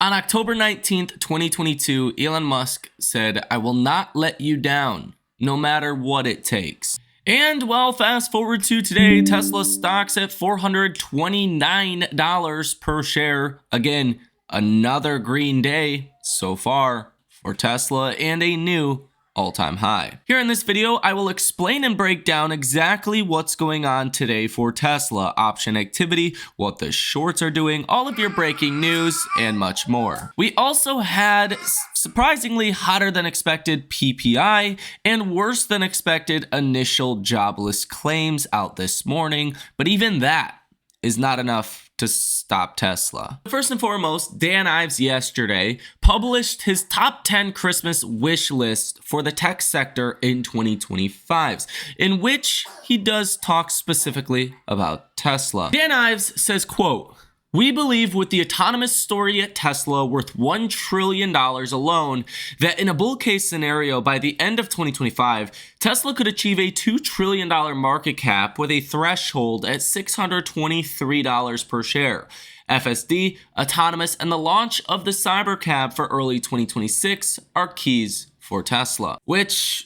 On October 19th, 2022, Elon Musk said, "I will not let you down, no matter what it takes." And well, fast forward to today, Tesla stocks at $429 per share. Again, another green day so far for Tesla and a new all-time high. Here in this video, I will explain and break down exactly what's going on today for Tesla, option activity, what the shorts are doing, all of your breaking news, and much more. We also had surprisingly hotter than expected PPI and worse than expected initial jobless claims out this morning, but even that is not enough to stop Tesla. First and foremost, Dan Ives yesterday published his top 10 Christmas wish list for the tech sector in 2025, in which he does talk specifically about Tesla. Dan Ives says, quote, "We believe with the autonomous story at Tesla worth $1 trillion alone, that in a bull case scenario by the end of 2025, Tesla could achieve a $2 trillion market cap with a threshold at $623 per share. FSD, autonomous, and the launch of the Cybercab for early 2026 are keys for Tesla." Which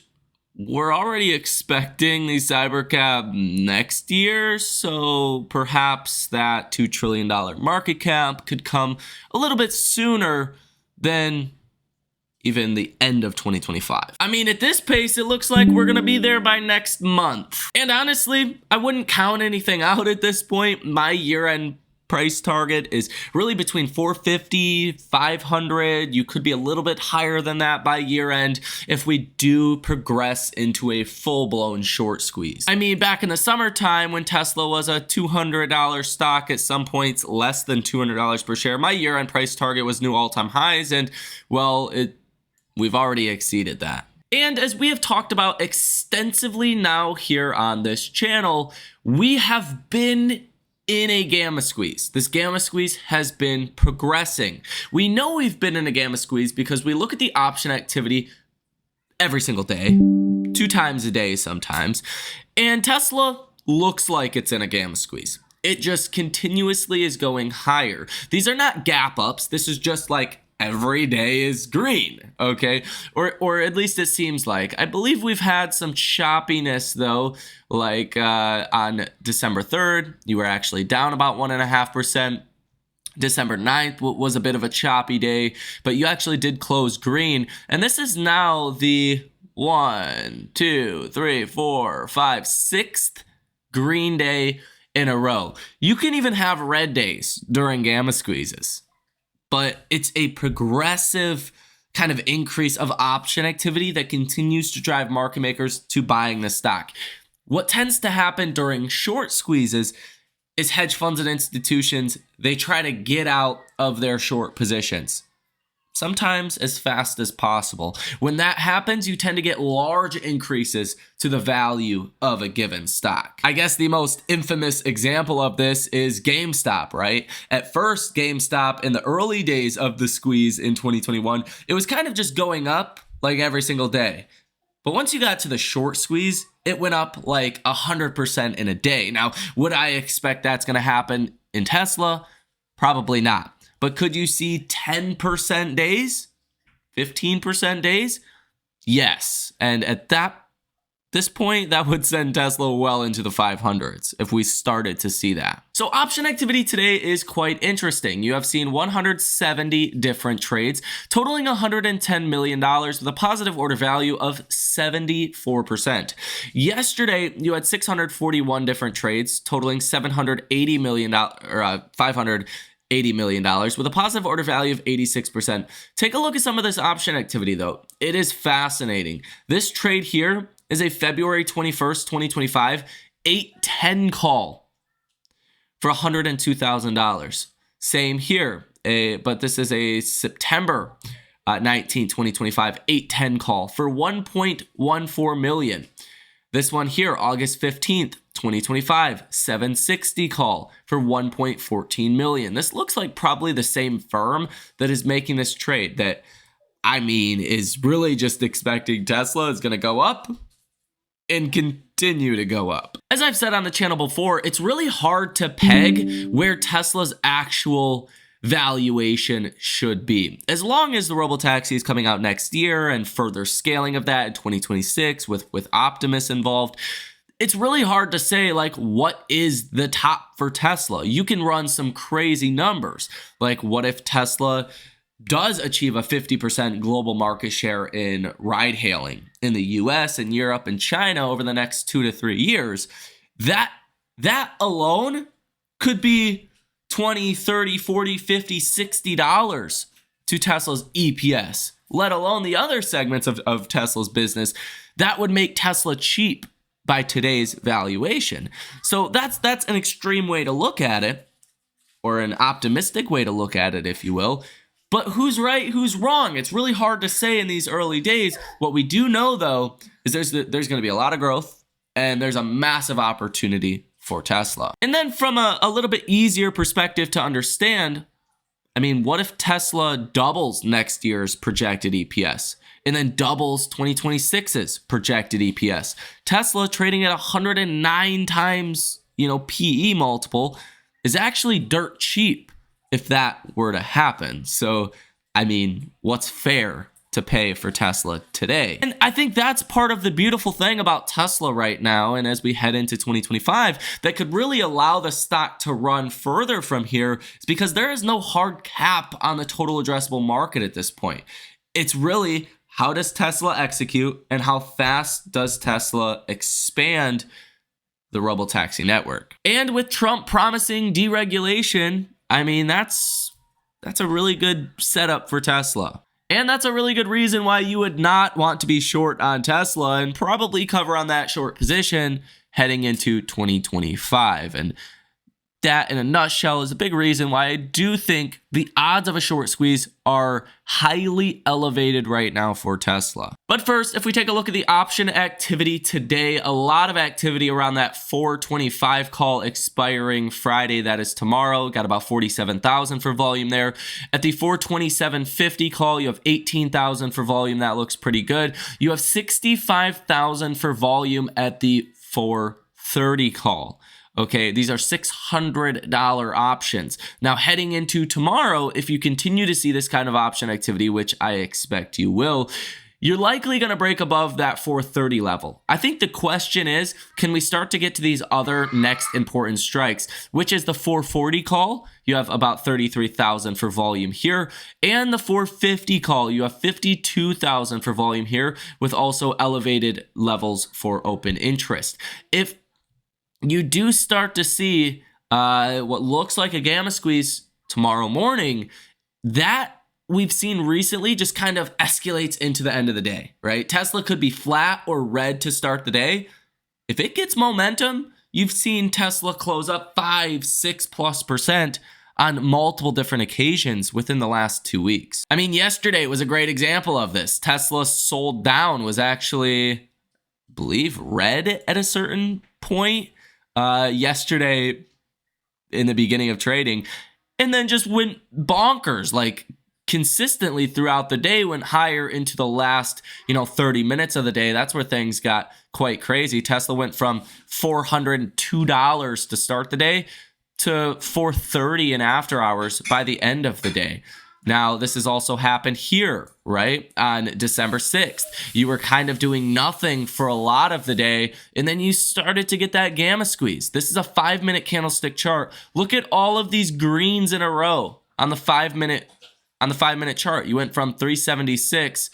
we're already expecting the Cybercab next year, so perhaps that $2 trillion market cap could come a little bit sooner than even the end of 2025. I mean, at this pace, it looks like we're gonna be there by next month. And honestly, I wouldn't count anything out at this point. My year-end price target is really between 450, 500. You could be a little bit higher than that by year end if we do progress into a full-blown short squeeze. I mean, back in the summertime when Tesla was a $200 stock, at some points less than $200 per share, my year end price target was new all-time highs, and well, we've already exceeded that. And as we have talked about extensively now here on this channel, we have been in a gamma squeeze. This gamma squeeze has been progressing. We know we've been in a gamma squeeze because we look at the option activity every single day, 2 times a day sometimes, and Tesla looks like it's in a gamma squeeze. It just continuously is going higher. These are not gap ups. This is just like every day is green, okay? Or at least it seems like. I believe we've had some choppiness though, like on December 3rd, you were actually down about 1.5%. December 9th was a bit of a choppy day, but you actually did close green. And this is now the 6th green day in a row. You can even have red days during gamma squeezes, but it's a progressive kind of increase of option activity that continues to drive market makers to buying the stock. What tends to happen during short squeezes is hedge funds and institutions, they try to get out of their short positions, sometimes as fast as possible. When that happens, you tend to get large increases to the value of a given stock. I guess the most infamous example of this is GameStop, right? At first, GameStop in the early days of the squeeze in 2021, it was kind of just going up like every single day. But once you got to the short squeeze, it went up like 100% in a day. Now, would I expect that's gonna happen in Tesla? Probably not. But could you see 10% days? 15% days? Yes. And at this point, that would send Tesla well into the 500s if we started to see that. So option activity today is quite interesting. You have seen 170 different trades, totaling $110 million with a positive order value of 74%. Yesterday, you had 641 different trades, totaling $780 million, or $580 million with a positive order value of 86%. Take a look at some of this option activity though. It is fascinating. This trade here is a February 21st, 2025, 8-10 call for $102,000. Same here, but this is a September 19, 2025, 8-10 call for $1.14 million. This one here, August 15th, 2025, 760 call for $1.14 million. This looks like probably the same firm that is making this trade that, I mean, is really just expecting Tesla is going to go up and continue to go up. As I've said on the channel before, it's really hard to peg where Tesla's actual valuation should be. As long as the robotaxi is coming out next year and further scaling of that in 2026 with Optimus involved, it's really hard to say like what is the top for Tesla. You can run some crazy numbers. Like what if Tesla does achieve a 50% global market share in ride hailing in the US and Europe and China over the next 2 to 3 years? That alone could be $20, $30, $40, $50, $60 to Tesla's EPS, let alone the other segments of Tesla's business. That would make Tesla cheap by today's valuation. So that's an extreme way to look at it, or an optimistic way to look at it, if you will. But who's right, who's wrong? It's really hard to say in these early days. What we do know, though, is there's going to be a lot of growth, and there's a massive opportunity for Tesla. And then from a little bit easier perspective to understand, I mean, what if Tesla doubles next year's projected EPS and then doubles 2026's projected EPS? Tesla trading at 109 times, PE multiple is actually dirt cheap if that were to happen. So, I mean, what's fair to pay for Tesla today? And I think that's part of the beautiful thing about Tesla right now, and as we head into 2025, that could really allow the stock to run further from here, is because there is no hard cap on the total addressable market at this point. It's really, how does Tesla execute, and how fast does Tesla expand the robotaxi network? And with Trump promising deregulation, I mean, that's a really good setup for Tesla. And that's a really good reason why you would not want to be short on Tesla, and probably cover on that short position heading into 2025. And that, in a nutshell, is a big reason why I do think the odds of a short squeeze are highly elevated right now for Tesla. But first, if we take a look at the option activity today, a lot of activity around that 425 call expiring Friday, that is tomorrow. Got about 47,000 for volume there. At the 427.50 call, you have 18,000 for volume. That looks pretty good. You have 65,000 for volume at the 430 call. Okay, these are $600 options. Now, heading into tomorrow, if you continue to see this kind of option activity, which I expect you will, you're likely going to break above that 430 level. I think the question is, can we start to get to these other next important strikes, which is the 440 call? You have about 33,000 for volume here. And the 450 call, you have 52,000 for volume here, with also elevated levels for open interest. If you do start to see what looks like a gamma squeeze tomorrow morning, that we've seen recently just kind of escalates into the end of the day, right? Tesla could be flat or red to start the day. If it gets momentum, you've seen Tesla close up 5-6+% on multiple different occasions within the last 2 weeks. I mean, yesterday was a great example of this. Tesla sold down, was actually, I believe, red at a certain point yesterday in the beginning of trading, and then just went bonkers, like consistently throughout the day, went higher into the last 30 minutes of the day. That's where things got quite crazy. Tesla went from $402 to start the day to $430 in after hours by the end of the day. Now, this has also happened here, right? On December 6th, you were kind of doing nothing for a lot of the day, and then you started to get that gamma squeeze. This is a 5-minute candlestick chart. Look at all of these greens in a row on the 5-minute chart. You went from 376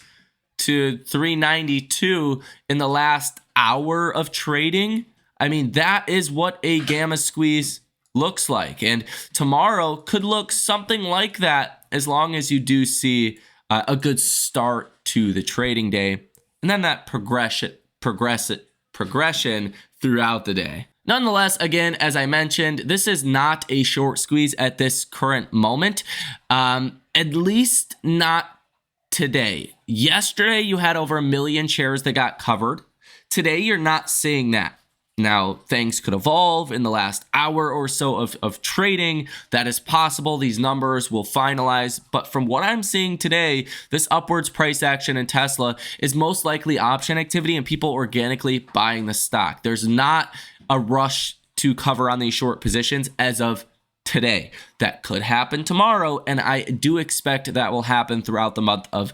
to 392 in the last hour of trading. I mean, that is what a gamma squeeze looks like, and tomorrow could look something like that, as long as you do see a good start to the trading day, and then that progression throughout the day. Nonetheless, again, as I mentioned, this is not a short squeeze at this current moment, at least not today. Yesterday, you had over 1 million shares that got covered. Today, you're not seeing that. Now, things could evolve in the last hour or so of trading. That is possible. These numbers will finalize. But from what I'm seeing today, this upwards price action in Tesla is most likely option activity and people organically buying the stock. There's not a rush to cover on these short positions as of today. That could happen tomorrow, and I do expect that will happen throughout the month of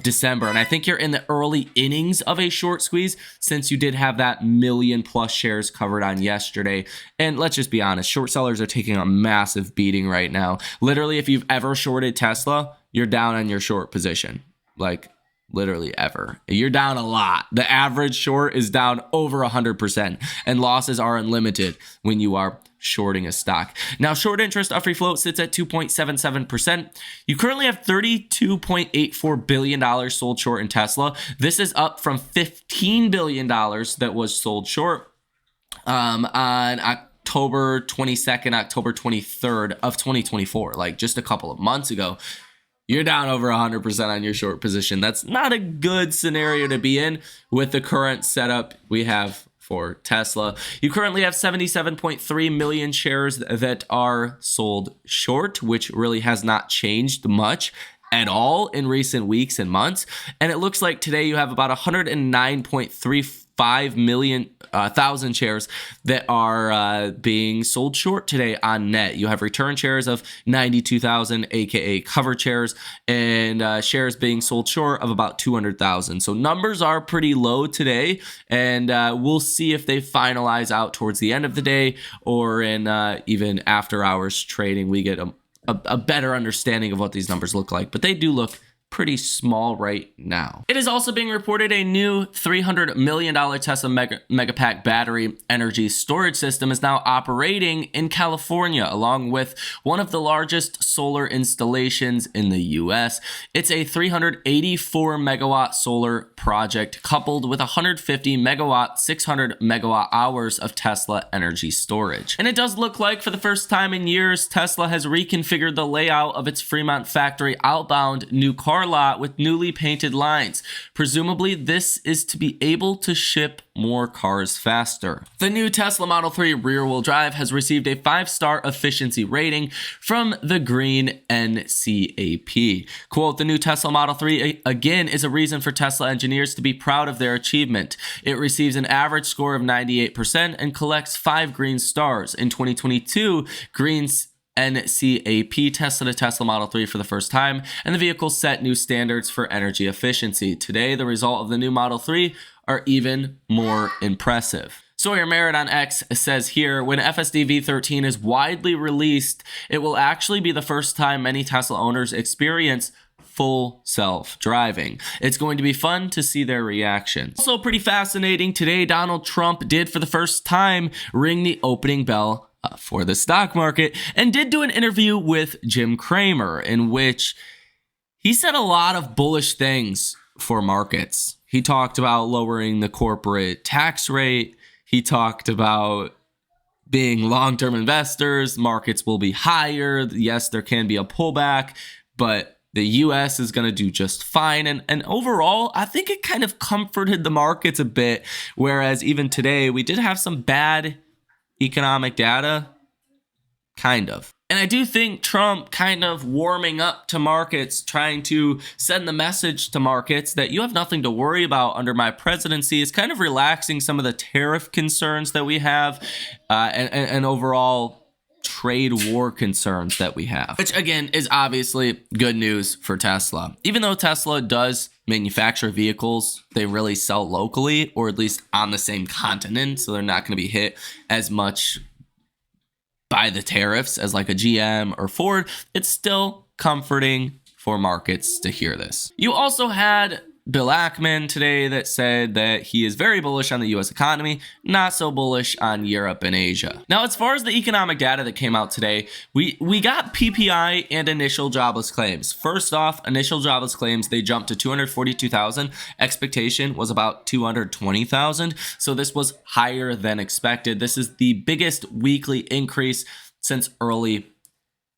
December. And I think you're in the early innings of a short squeeze, since you did have that million plus shares covered on yesterday. And let's just be honest, short sellers are taking a massive beating right now. Literally, if you've ever shorted Tesla, you're down on your short position. Like, literally ever. You're down a lot. The average short is down over 100%, and losses are unlimited when you are shorting a stock. Now, short interest of free float sits at 2.77%. You currently have $32.84 billion sold short in Tesla. This is up from $15 billion that was sold short on October 22nd, October 23rd of 2024, like just a couple of months ago. You're down over 100% on your short position. That's not a good scenario to be in with the current setup we have for Tesla. You currently have 77.3 million shares that are sold short, which really has not changed much at all in recent weeks and months. And it looks like today you have about 109.35 million thousand shares that are being sold short today on net. You have return shares of 92,000, aka covered shares, and shares being sold short of about 200,000. So numbers are pretty low today, and we'll see if they finalize out towards the end of the day, or in even after hours trading, we get a better understanding of what these numbers look like. But they do look pretty small right now. It is also being reported a new $300 million Tesla Megapack battery energy storage system is now operating in California, along with one of the largest solar installations in the US. It's a 384 megawatt solar project coupled with 150 megawatt, 600 megawatt hours of Tesla energy storage. And it does look like, for the first time in years, Tesla has reconfigured the layout of its Fremont factory outbound new car lot with newly painted lines. Presumably, this is to be able to ship more cars faster. The new Tesla Model 3 rear-wheel drive has received a 5-star efficiency rating from the Green NCAP. Quote, "The new Tesla Model 3 again is a reason for Tesla engineers to be proud of their achievement. It receives an average score of 98% and collects 5 green stars. In 2022, Green's NCAP tested a Tesla Model 3 for the first time, and the vehicle set new standards for energy efficiency. Today, the result of the new Model 3 are even more impressive." Sawyer Merritt on X says here, "When FSD V13 is widely released, it will actually be the first time many Tesla owners experience full self-driving. It's going to be fun to see their reaction." Also pretty fascinating, today Donald Trump did for the first time ring the opening bell for the stock market, and did do an interview with Jim Cramer in which he said a lot of bullish things for markets. He talked about lowering the corporate tax rate. He talked about being long-term investors. Markets will be higher. Yes, there can be a pullback, but the US is going to do just fine. And overall, I think it kind of comforted the markets a bit, whereas even today, we did have some bad economic data, kind of. And I do think Trump kind of warming up to markets, trying to send the message to markets that you have nothing to worry about under my presidency, is kind of relaxing some of the tariff concerns that we have, and overall trade war concerns that we have, which again is obviously good news for Tesla. Even though Tesla does manufacture vehicles, they really sell locally, or at least on the same continent, so they're not going to be hit as much by the tariffs as like a GM or Ford. It's still comforting for markets to hear this. You also had Bill Ackman today that said that he is very bullish on the US economy, not so bullish on Europe and Asia. Now, as far as the economic data that came out today, we got PPI and initial jobless claims. First off, initial jobless claims, they jumped to 242,000. Expectation was about 220,000. So this was higher than expected. This is the biggest weekly increase since early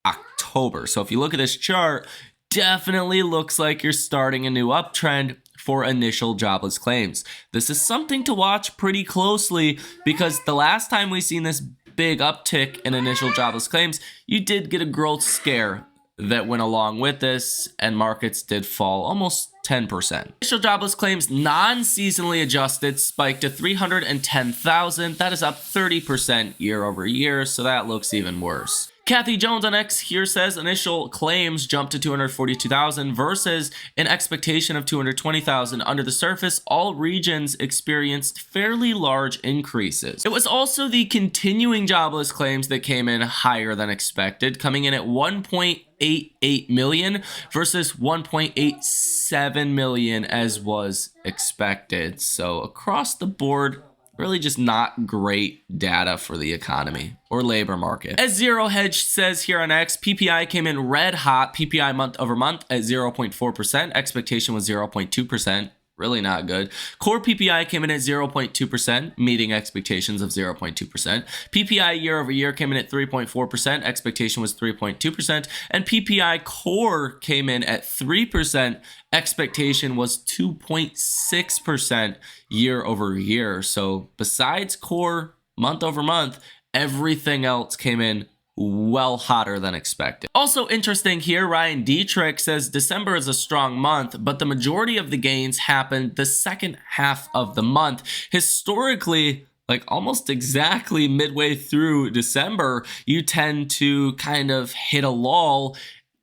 October. So if you look at this chart, definitely looks like you're starting a new uptrend for initial jobless claims. This is something to watch pretty closely, because the last time we seen this big uptick in initial jobless claims, you did get a growth scare that went along with this, and markets did fall almost 10%. Initial jobless claims non-seasonally adjusted spiked to 310,000. That is up 30% year over year, so that looks even worse. Kathy Jones on X here says initial claims jumped to 242,000 versus an expectation of 220,000. Under the surface, all regions experienced fairly large increases. It was also the continuing jobless claims that came in higher than expected, coming in at 1.88 million versus 1.87 million as was expected. So across the board, really just not great data for the economy or labor market. As Zero Hedge says here on X, PPI came in red hot. PPI month over month at 0.4%. Expectation was 0.2%. Really not good. Core PPI came in at 0.2%, meeting expectations of 0.2%. PPI year over year came in at 3.4%. Expectation was 3.2%. And PPI core came in at 3%. Expectation was 2.6% year over year. So besides core month over month, everything else came in well hotter than expected. Also interesting here, Ryan Dietrich says December is a strong month, but the majority of the gains happened the second half of the month. Historically, like almost exactly midway through December, you tend to kind of hit a lull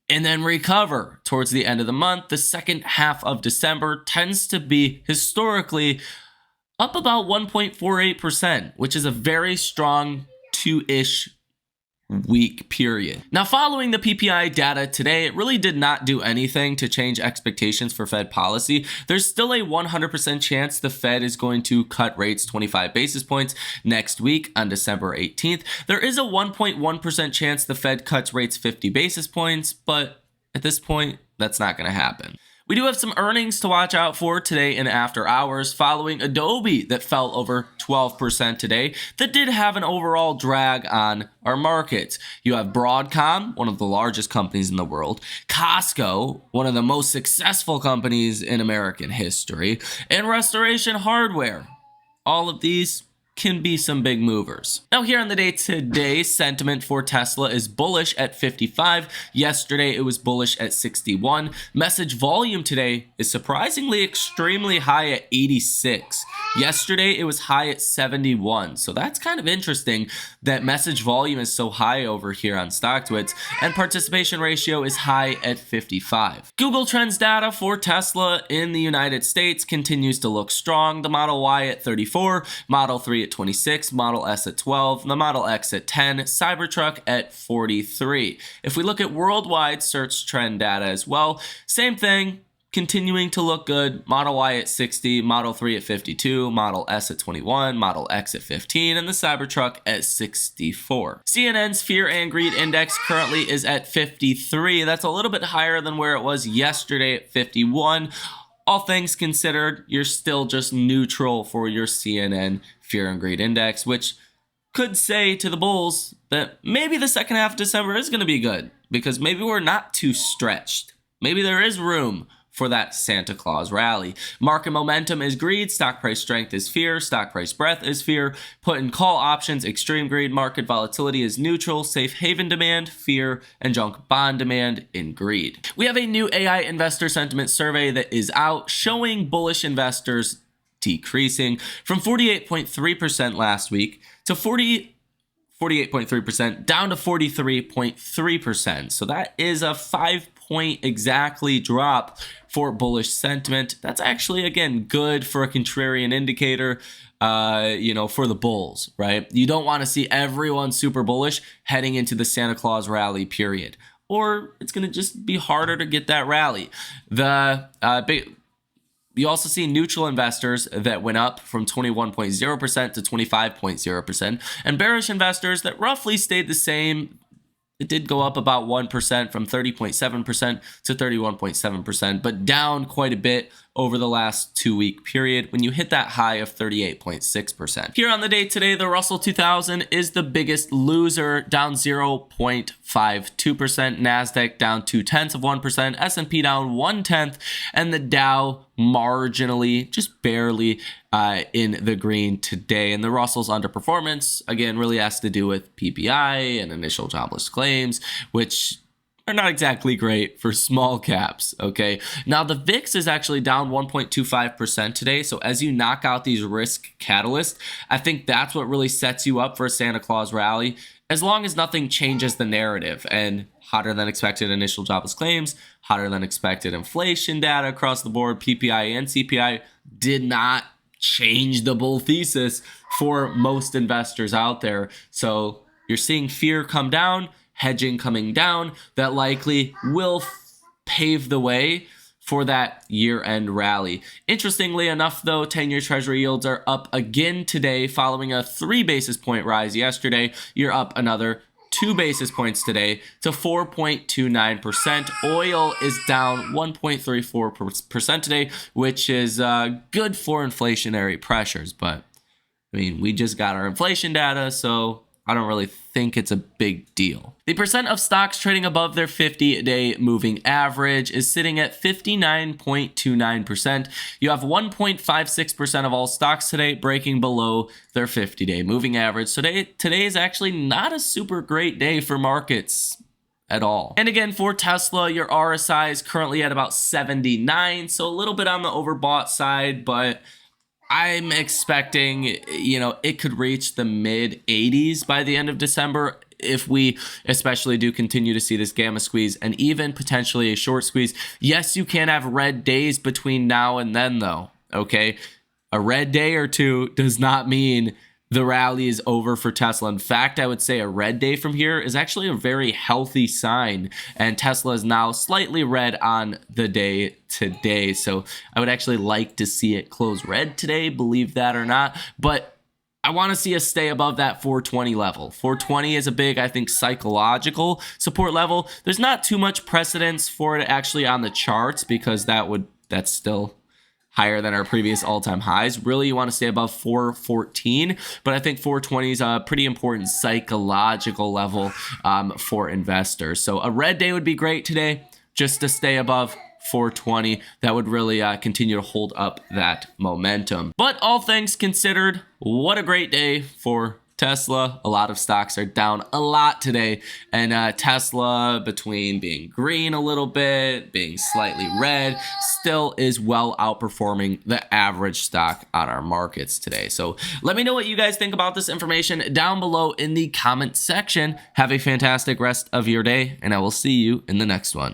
and then recover towards the end of the month. The second half of December tends to be historically up about 1.48%, which is a very strong 2-ish week period. Now, following the PPI data today, it really did not do anything to change expectations for Fed policy. There's still a 100% chance the Fed is going to cut rates 25 basis points next week on December 18th. There is a 1.1% chance the Fed cuts rates 50 basis points, but at this point, that's not going to happen. We do have some earnings to watch out for today and after hours, following Adobe that fell over 12% today. That did have an overall drag on our markets. You have Broadcom, one of the largest companies in the world, Costco, one of the most successful companies in American history, and Restoration Hardware. All of these can be some big movers. Now here on the day today, sentiment for Tesla is bullish at 55. Yesterday it was bullish at 61. Message volume today is surprisingly extremely high at 86. Yesterday it was high at 71. So that's kind of interesting that message volume is so high over here on StockTwits, and participation ratio is high at 55. Google Trends data for Tesla in the United States continues to look strong. The Model Y at 34, Model 3 at 26, Model S at 12, the Model X at 10, Cybertruck at 43. If we look at worldwide search trend data as well, same thing, continuing to look good. Model Y at 60, Model 3 at 52, Model S at 21, Model X at 15, and the Cybertruck at 64. CNN's Fear and Greed Index currently is at 53. That's a little bit higher than where it was yesterday at 51. All things considered, you're still just neutral for your CNN Fear and Greed Index, which could say to the bulls that maybe the second half of December is going to be good because maybe we're not too stretched. Maybe there is room for that Santa Claus rally. Market momentum is greed, stock price strength is fear, stock price breadth is fear, put and call options, extreme greed, market volatility is neutral, safe haven demand, fear, and junk bond demand in greed. We have a new AI investor sentiment survey that is out showing bullish investors decreasing from 48.3% last week to 48.3% down to 43.3%. So that is a 5-point exactly drop for bullish sentiment. That's actually, again, good for a contrarian indicator, for the bulls, right? You don't want to see everyone super bullish heading into the Santa Claus rally period, or it's going to just be harder to get that rally. You also see neutral investors that went up from 21.0% to 25.0%, and bearish investors that roughly stayed the same. It did go up about 1% from 30.7% to 31.7%, but down quite a bit over the last 2-week period when you hit that high of 38.6%. Here on the day today, the Russell 2000 is the biggest loser, down 0.52%, NASDAQ down 0.2%, S&P down 0.1%, and the Dow marginally, just barely in the green today. And the Russell's underperformance, again, really has to do with PPI and initial jobless claims, which are not exactly great for small caps, okay? Now, the VIX is actually down 1.25% today, so as you knock out these risk catalysts, I think that's what really sets you up for a Santa Claus rally, as long as nothing changes the narrative. And hotter than expected initial jobless claims, hotter than expected inflation data across the board, PPI and CPI did not change the bull thesis for most investors out there. So you're seeing fear come down, hedging coming down. That likely will pave the way for that year-end rally. Interestingly enough, though, 10-year Treasury yields are up again today following a 3 basis point rise yesterday. You're up another 2 basis points today to 4.29%. Oil is down 1.34% today, which is good for inflationary pressures. But, I mean, we just got our inflation data, so I don't really think it's a big deal. The percent of stocks trading above their 50-day moving average is sitting at 59.29%. You have 1.56% of all stocks today breaking below their 50-day moving average. So today is actually not a super great day for markets at all. And again, for Tesla, your RSI is currently at about 79, so a little bit on the overbought side, but I'm expecting, it could reach the mid 80s by the end of December if we especially do continue to see this gamma squeeze and even potentially a short squeeze. Yes, you can have red days between now and then, though, okay? A red day or two does not mean the rally is over for Tesla. In fact, I would say a red day from here is actually a very healthy sign, and Tesla is now slightly red on the day today. So I would actually like to see it close red today, believe that or not, but I want to see us stay above that 420 level. 420 is a big, I think, psychological support level. There's not too much precedence for it actually on the charts because that's still higher than our previous all-time highs. Really, you want to stay above 414, but I think 420 is a pretty important psychological level for investors. So a red day would be great today, just to stay above 420. That would really continue to hold up that momentum. But all things considered, what a great day for Tesla. A lot of stocks are down a lot today, and Tesla, between being green a little bit, being slightly red, still is well outperforming the average stock on our markets today. So let me know what you guys think about this information down below in the comment section. Have a fantastic rest of your day, and I will see you in the next one.